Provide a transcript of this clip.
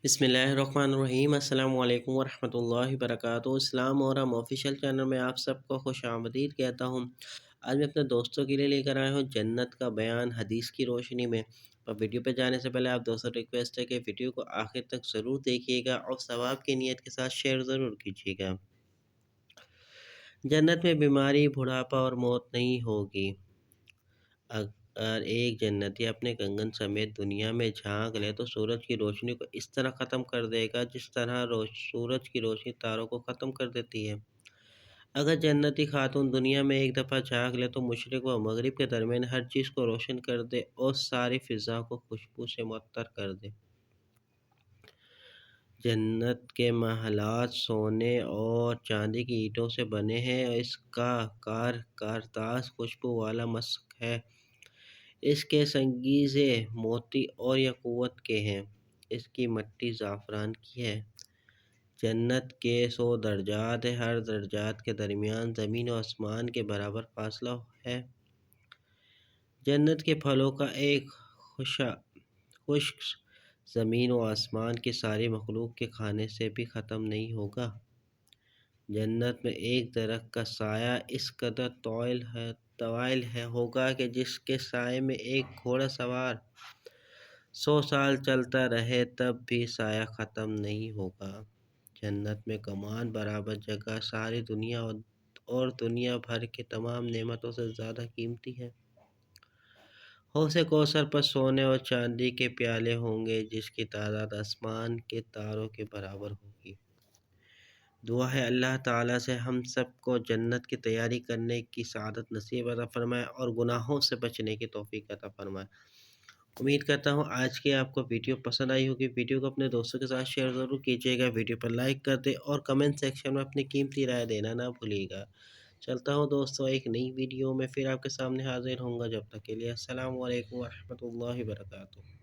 بسم اللہ الرحمن الرحیم۔ السلام علیکم ورحمۃ اللہ وبرکاتہ۔ اسلام اور ہم آفیشیل چینل میں آپ سب کو خوش آمدید کہتا ہوں۔ آج میں اپنے دوستوں کے لیے لے کر آیا ہوں جنت کا بیان حدیث کی روشنی میں۔ اور ویڈیو پہ جانے سے پہلے آپ دوستوں ریکویسٹ ہے کہ ویڈیو کو آخر تک ضرور دیکھیے گا اور ثواب کی نیت کے ساتھ شیئر ضرور کیجیے گا۔ جنت میں بیماری، بڑھاپا اور موت نہیں ہوگی۔ اگر ایک جنتی اپنے کنگن سمیت دنیا میں جھانک لے تو سورج کی روشنی کو اس طرح ختم کر دے گا جس طرح سورج کی روشنی تاروں کو ختم کر دیتی ہے۔ اگر جنتی خاتون دنیا میں ایک دفعہ جھانک لے تو مشرق و مغرب کے درمیان ہر چیز کو روشن کر دے اور ساری فضا کو خوشبو سے معطر کر دے۔ جنت کے محلات سونے اور چاندی کی اینٹوں سے بنے ہیں اور اس کا کارتاز خوشبو والا مسک ہے۔ اس کے سنگیزے موتی اور یاقوت کے ہیں۔ اس کی مٹی زعفران کی ہے۔ جنت کے 100 درجات ہیں۔ ہر درجات کے درمیان زمین و آسمان کے برابر فاصلہ ہے۔ جنت کے پھلوں کا ایک خشک زمین و آسمان کی ساری مخلوق کے کھانے سے بھی ختم نہیں ہوگا۔ جنت میں ایک درخت کا سایہ اس قدر طویل ہوگا کہ جس کے سائے میں ایک گھوڑا سوار 100 سال چلتا رہے تب بھی سایہ ختم نہیں ہوگا۔ جنت میں کمان برابر جگہ ساری دنیا اور دنیا بھر کی تمام نعمتوں سے زیادہ قیمتی ہے۔ حوض کوثر پر سونے اور چاندی کے پیالے ہوں گے جس کی تعداد آسمان کے تاروں کے برابر ہوگی۔ دعا ہے اللہ تعالیٰ سے ہم سب کو جنت کی تیاری کرنے کی سعادت نصیب عطا فرمائے اور گناہوں سے بچنے کی توفیق عطا فرمائے۔ امید کرتا ہوں آج کی آپ کو ویڈیو پسند آئی ہوگی۔ ویڈیو کو اپنے دوستوں کے ساتھ شیئر ضرور کیجیے گا۔ ویڈیو پر لائک کر دیں اور کمنٹ سیکشن میں اپنی قیمتی رائے دینا نہ بھولیے گا۔ چلتا ہوں دوستوں، ایک نئی ویڈیو میں پھر آپ کے سامنے حاضر ہوں گا۔ جب تک کے لیے السلام علیکم ورحمۃ اللہ وبرکاتہ۔